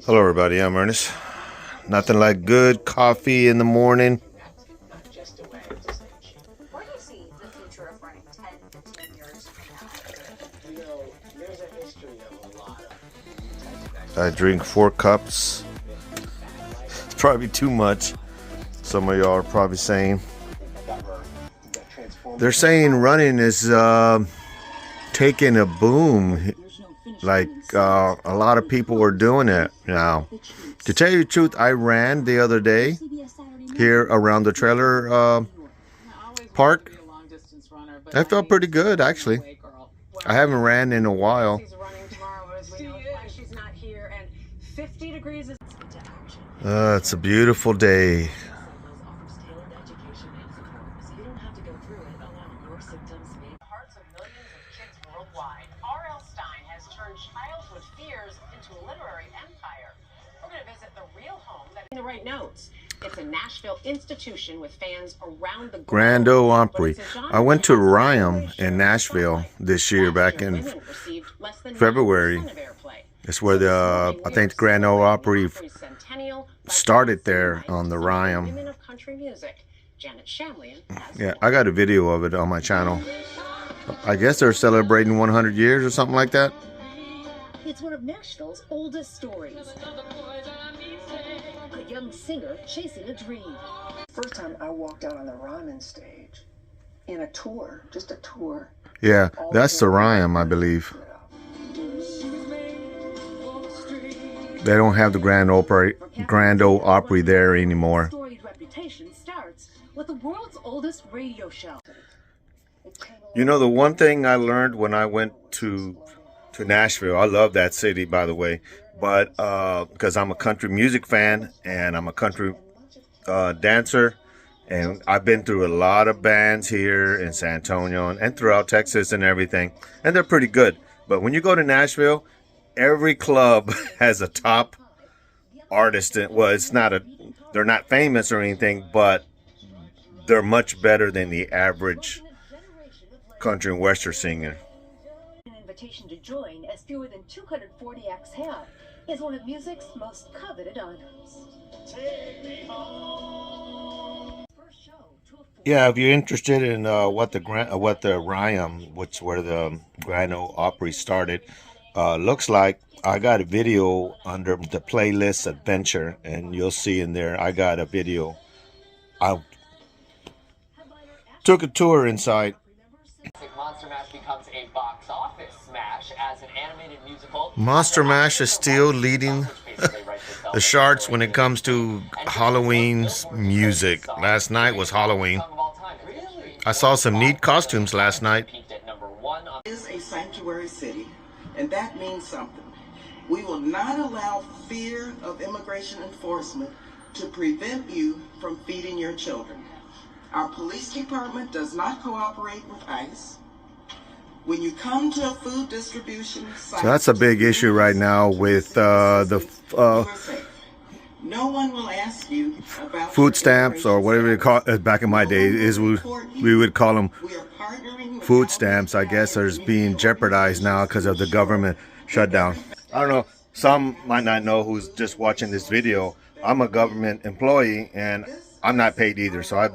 Hello everybody, I'm Ernest. Nothing like good coffee in the morning. Where do you see the future of running 10, 15 years from now? There's a history of a lot of I drink 4 cups. It's probably too much. Some of y'all are probably saying. They're saying running is taking a boom. Like a lot of people are doing it now. To tell you the truth, I ran the other day here around the trailer park. I felt pretty good actually. I haven't ran in a while. It's a beautiful day. R.L. Stein has turned childhood fears into a literary empire. We're going to visit the real home that in the right notes. It's a Nashville institution with fans around the Grand Ole Opry. I went to RYAM in Nashville this year back in February. That's where the I think the Grand Ole Opry started there on the RYAM. Yeah, I got a video of it on my channel. I guess they're celebrating 100 years or something like that. It's one of Nashville's oldest stories. A young singer chasing a dream. First time I walked out on the Ryman stage in a tour, just a tour. Yeah, that's the RYAM, I believe. They don't have the Grand Ole Opry there anymore. Storied reputation starts with the world's oldest radio show. You know, the one thing I learned when I went to Nashville, I love that city, by the way, but because I'm a country music fan and I'm a country dancer, and I've been through a lot of bands here in San Antonio and throughout Texas and everything, and they're pretty good. But when you go to Nashville, every club has a top artist. Well, it's not they're not famous or anything, but they're much better than the average country and western singer. An invitation to join, as fewer than 240 acts have, is one of music's most coveted honors. Yeah, if you're interested in what the RYAM, which where the Grand Ole Opry started, looks like, I got a video under the playlist Adventure, and you'll see in there I got a video. I took a tour inside. Monster Mash becomes a box office smash as an animated musical. Monster Mash is still leading the charts when it comes to Halloween's music. Last night was Halloween. I saw some neat costumes last night. It is a sanctuary city, and that means something. We will not allow fear of immigration enforcement to prevent you from feeding your children. Our police department does not cooperate with ICE. When you come to a food distribution site, So that's a big issue right now with the no one will ask you about food stamps, or whatever you call it. Back in my day, we would call them food stamps. I guess are being jeopardized now because of the government shutdown. I don't know. Some might not know who's just watching this video. I'm a government employee and I'm not paid either. So I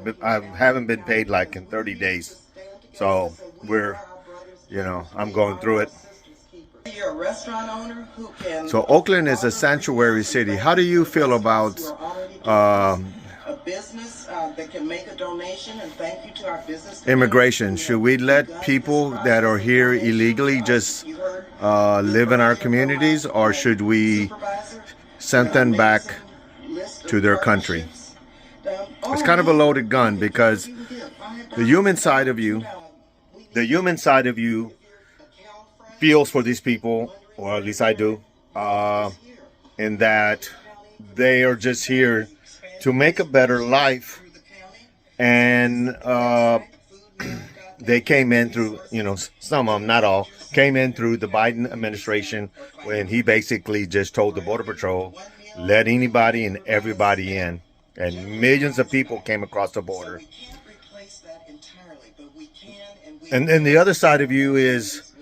haven't been paid like in 30 days. So I'm going through it. You're a restaurant owner who can. So Oakland is a sanctuary city. How do you feel about a business that can make a donation and thank you to our business immigration? Should we let people that are here illegally just live in our communities, or should we send them back to their country? It's kind of a loaded gun, because the human side of you feels for these people, or at least I do, in that they are just here to make a better life, and they came in through, some of them, not all, came in through the Biden administration, when he basically just told the Border Patrol, let anybody and everybody in, and millions of people came across the border. And then the other side of you is,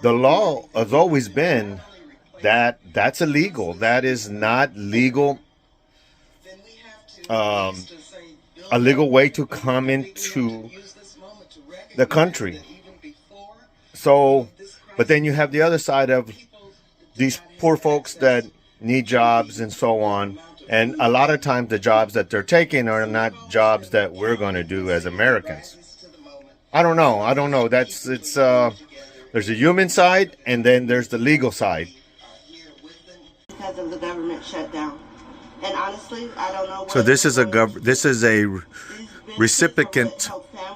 the law has always been that's illegal. That is not legal. Then we have to A legal way to come into the country. So, but then you have the other side of these poor folks that need jobs and so on. And a lot of times the jobs that they're taking are not jobs that we're going to do as Americans. I don't know. There's a human side and then there's the legal side. Because of the government shutdown. And honestly, I don't know. So this is a recipient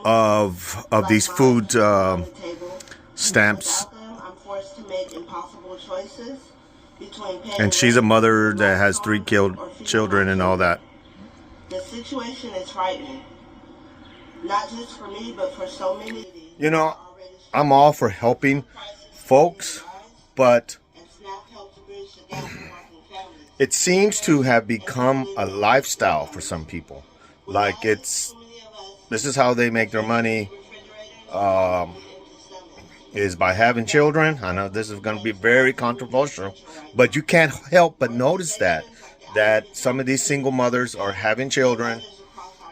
of these food stamps. I'm forced to make impossible choices between paying And she's a mother that has 3 killed children and all that. The situation is frightening. Not just for me, but for so many. You know, I'm all for helping folks, but it seems to have become a lifestyle for some people. Like this is how they make their money, is by having children. I know this is going to be very controversial, but you can't help but notice that some of these single mothers are having children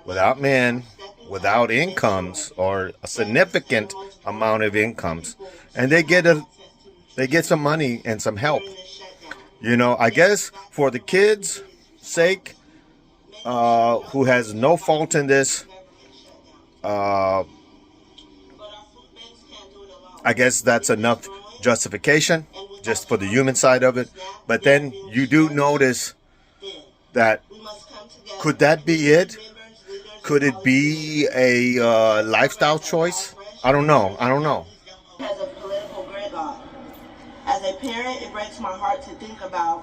without men, without incomes or a significant amount of incomes, and they get some money and some help. You know, I guess for the kids' sake, who has no fault in this, I guess that's enough justification just for the human side of it. But then you do notice that, could that be it? Could it be a lifestyle choice? I don't know. As a political gridlock. As a parent, it breaks my heart to think about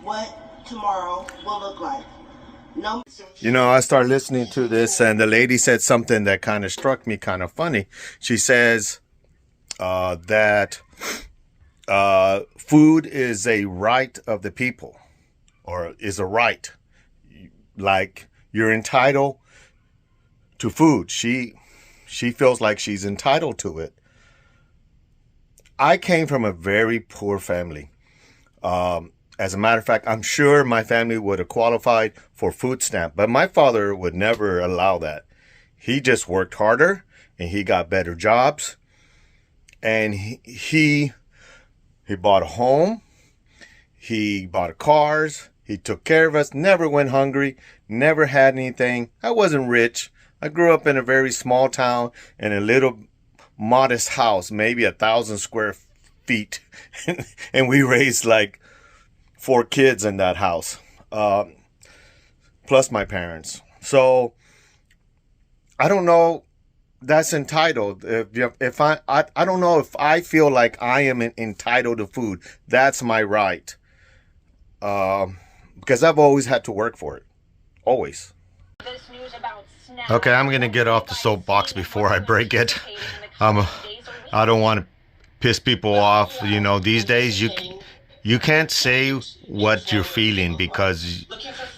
what tomorrow will look like. No. You know, I started listening to this, and the lady said something that kind of struck me kind of funny. She says that food is a right of the people, or is a right. Like, you're entitled to food. She feels like she's entitled to it. I came from a very poor family. As a matter of fact, I'm sure my family would have qualified for food stamp, but my father would never allow that. He just worked harder and he got better jobs, and he bought a home, he bought cars, he took care of us, never went hungry, never had anything. I wasn't rich. I grew up in a very small town in a little modest house, maybe 1,000 square feet. And we raised like 4 kids in that house, plus my parents. So I don't know. That's entitled. If I don't know if I feel like I am entitled to food. That's my right. Because I've always had to work for it. Always. Okay, I'm going to get off the soapbox before I break it. I don't want to piss people off. You know, these days you can't say what you're feeling because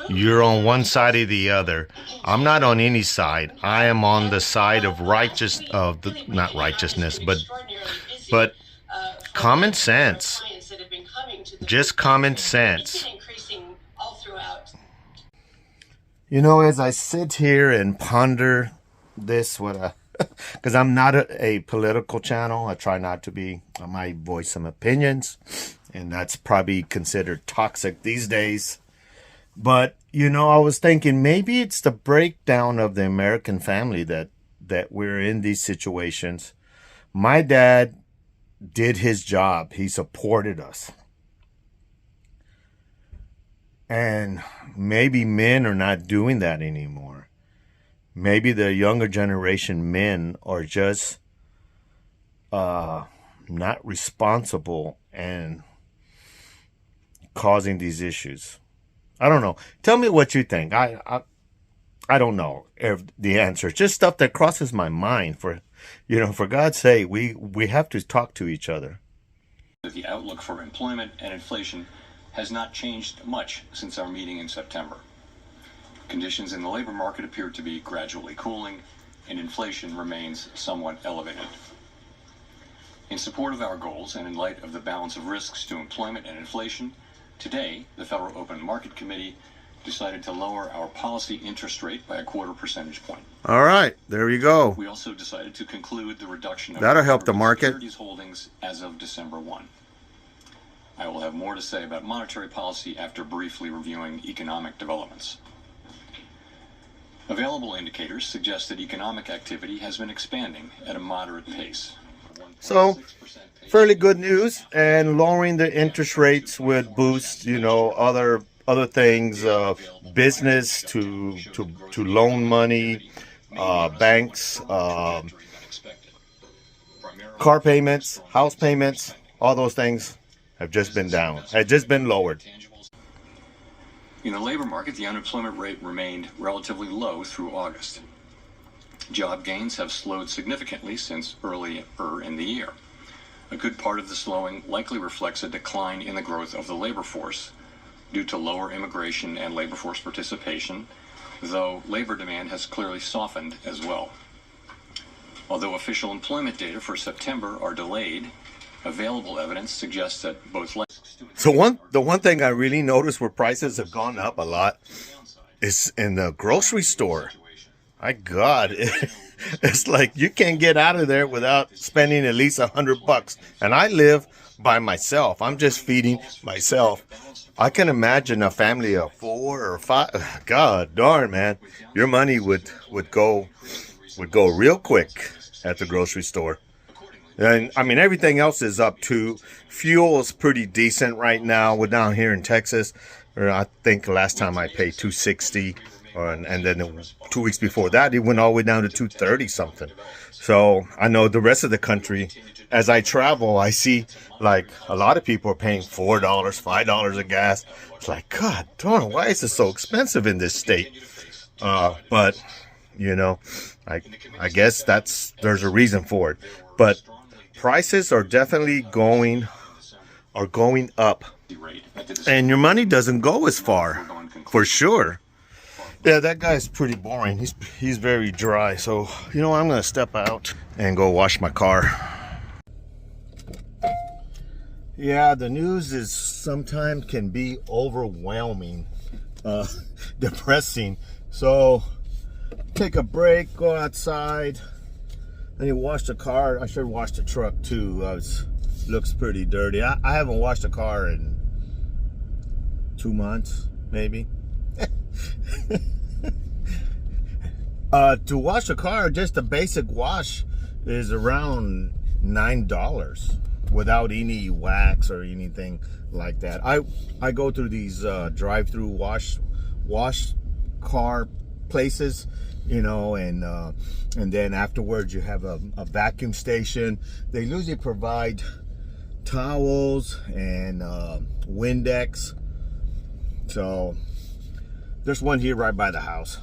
you're on one side or the other. I'm not on any side. I am on the side of not righteousness, but common sense. Just common sense. You know, as I sit here and ponder this, because I'm not a political channel. I try not to be. I might voice some opinions, and that's probably considered toxic these days. But, you know, I was thinking maybe it's the breakdown of the American family that we're in these situations. My dad did his job. He supported us. And maybe men are not doing that anymore. Maybe the younger generation men are just not responsible and causing these issues. I don't know. Tell me what you think. I don't know if the answer. It's just stuff that crosses my mind. For God's sake, we have to talk to each other. The outlook for employment and inflation has not changed much since our meeting in September. Conditions in the labor market appear to be gradually cooling, and inflation remains somewhat elevated. In support of our goals and in light of the balance of risks to employment and inflation, today the Federal Open Market Committee decided to lower our policy interest rate by a 1/4 percentage point. All right, there you go. We also decided to conclude the reduction of That'll help the market. securities holdings as of December 1. I will have more to say about monetary policy after briefly reviewing economic developments. Available indicators suggest that economic activity has been expanding at a moderate pace. So, fairly good news, and lowering the interest rates would boost, other things, business to loan money, banks, car payments, house payments, all those things have just been down, have just been lowered. In the labor market, the unemployment rate remained relatively low through August. Job gains have slowed significantly since earlier in the year. A good part of the slowing likely reflects a decline in the growth of the labor force due to lower immigration and labor force participation, though labor demand has clearly softened as well. Although official employment data for September are delayed, available evidence suggests that both. So the one thing I really noticed where prices have gone up a lot is in the grocery store. My God, it's like you can't get out of there without spending at least $100. And I live by myself. I'm just feeding myself. I can imagine a family of 4 or 5. God darn, man, your money would go real quick at the grocery store. And I mean, everything else is up too. Fuel is pretty decent right now. We're down here in Texas. I think last time I paid $2.60, and then 2 weeks before that, it went all the way down to $2.30 something. So I know the rest of the country, as I travel, I see like a lot of people are paying $4, $5 a gas. It's like, God darn, why is it so expensive in this state? But I guess there's a reason for it. But prices are definitely going up, and your money doesn't go as far, for sure. Yeah, that guy's pretty boring. He's very dry. So I'm gonna step out and go wash my car. Yeah, the news is sometimes can be overwhelming, depressing. So take a break, go outside. Then you wash the car. I should wash the truck too. Looks pretty dirty. I haven't washed a car in 2 months, maybe. To wash a car, just a basic wash is around $9 without any wax or anything like that. I go through these drive-through wash car places, and then afterwards you have a vacuum station. They usually provide towels and Windex. So there's one here right by the house.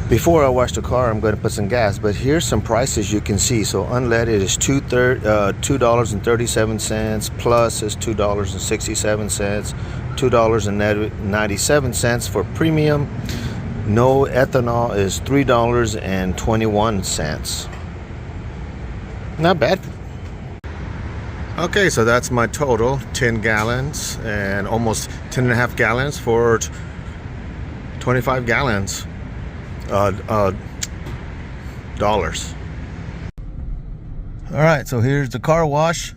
Before I wash the car, I'm going to put some gas, but here's some prices you can see. So unleaded is $2.37, plus is $2.67, $2.97 for premium. No ethanol is $3.21. Not bad. Okay, so that's my total, 10 gallons and almost 10 and a half gallons for 25 gallons. Dollars. All right, so here's the car wash.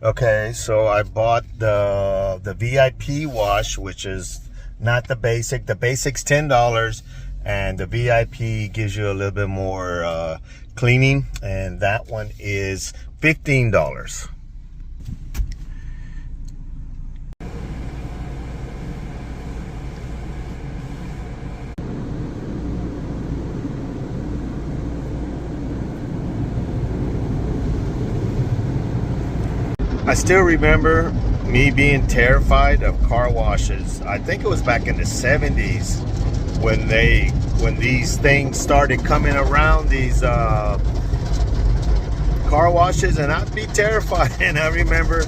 Okay, so I bought the VIP wash, which is not the basic. The basic's $10, and the VIP gives you a little bit more cleaning, and that one is $15. I still remember me being terrified of car washes. I think it was back in the 70s when these things started coming around, these car washes, and I'd be terrified. And I remember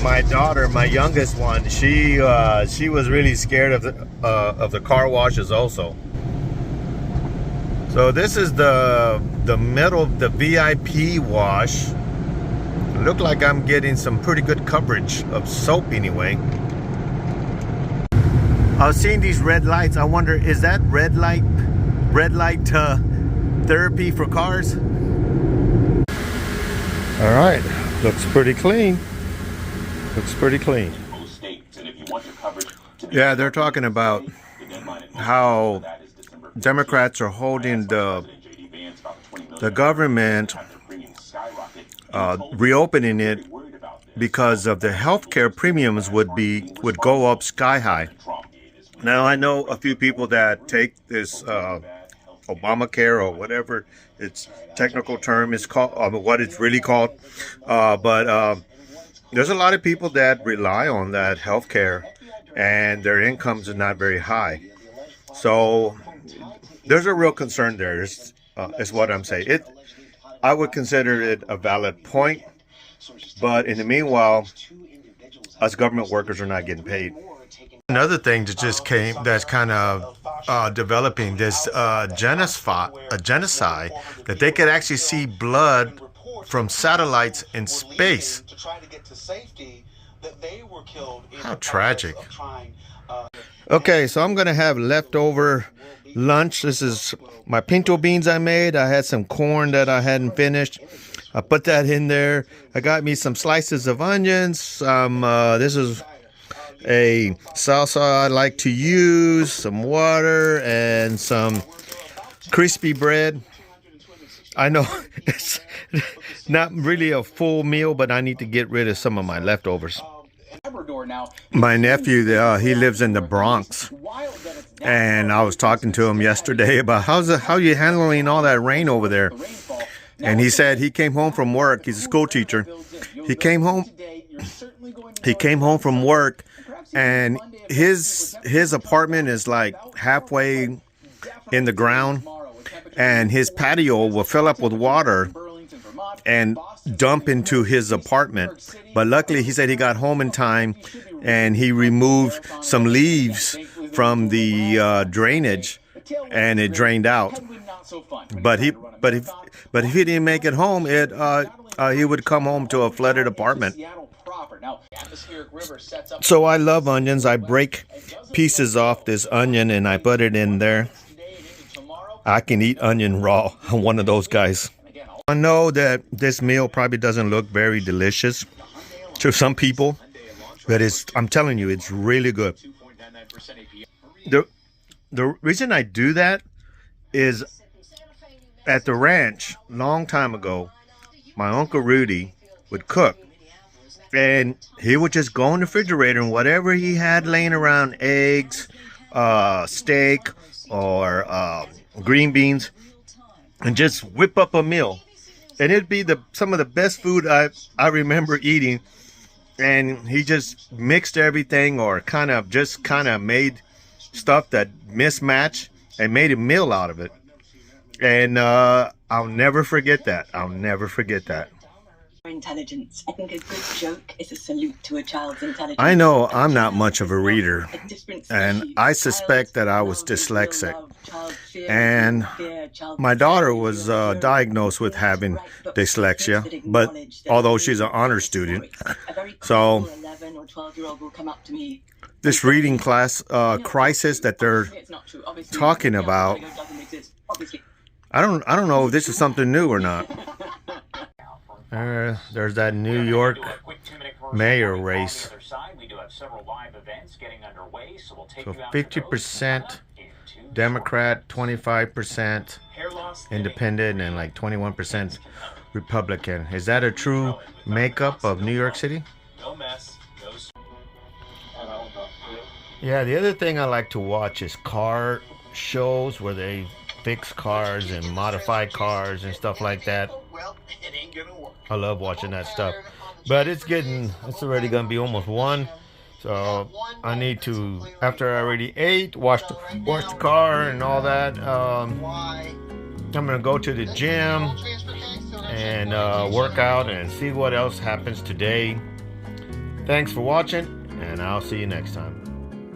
my daughter, my youngest one, she was really scared of the car washes also. So this is the middle of the VIP wash. look like I'm getting some pretty good coverage of soap anyway. I was seeing these red lights. I wonder, is that red light therapy for cars? All right, looks pretty clean. Looks pretty clean. Yeah, they're talking about how Democrats are holding the government, reopening it because of the healthcare premiums would go up sky high. Now I know a few people that take this Obamacare or whatever its technical term is called, what it's really called, but there's a lot of people that rely on that healthcare, and their incomes are not very high. So there's a real concern there. Is what I'm saying. I would consider it a valid point, but in the meanwhile, us government workers are not getting paid. Another thing that just came, that's kind of developing this genocide, that they could actually see blood from satellites in space. How tragic. Okay, so I'm gonna have leftover lunch. This is my pinto beans I made. I had some corn that I hadn't finished. I put that in there. I got me some slices of onions. This is a salsa I like to use, some water, and some crispy bread. I know it's not really a full meal, but I need to get rid of some of my leftovers. My nephew, he lives in the Bronx, and I was talking to him yesterday about how are you handling all that rain over there? And he said he came home from work. He's a school teacher. He came home from work, and his apartment is like halfway in the ground, and his patio will fill up with water and dump into his apartment. But luckily, he said he got home in time, and he removed some leaves from the drainage, and it drained out. But if he didn't make it home, he would come home to a flooded apartment. So I love onions. I break pieces off this onion and I put it in there. I can eat onion raw. I'm one of those guys. I know that this meal probably doesn't look very delicious to some people, but I'm telling you, it's really good. The reason I do that is at the ranch, long time ago, my Uncle Rudy would cook. And he would just go in the refrigerator, and whatever he had laying around, eggs, steak, or green beans, and just whip up a meal. And it'd be some of the best food I remember eating. And he just mixed everything, or kind of made stuff that mismatched and made a meal out of it. And I'll never forget that. Intelligence. I think a good joke is a salute to a child's intelligence. I know I'm not much of a reader, and I suspect that I was dyslexic. And my daughter was diagnosed with having dyslexia, but although she's an honor student, so this reading class crisis that they're talking about, I don't know if this is something new or not. There's that New York mayor race. So 50% Democrat, 25% Independent, and like 21% Republican. Is that a true makeup of New York City? Yeah, the other thing I like to watch is car shows where they fix cars and modify cars and stuff like that. I love watching that stuff. But it's already going to be almost 1. So I need to, after I already ate, wash the car and all that. I'm going to go to the gym and work out and see what else happens today. Thanks for watching, and I'll see you next time.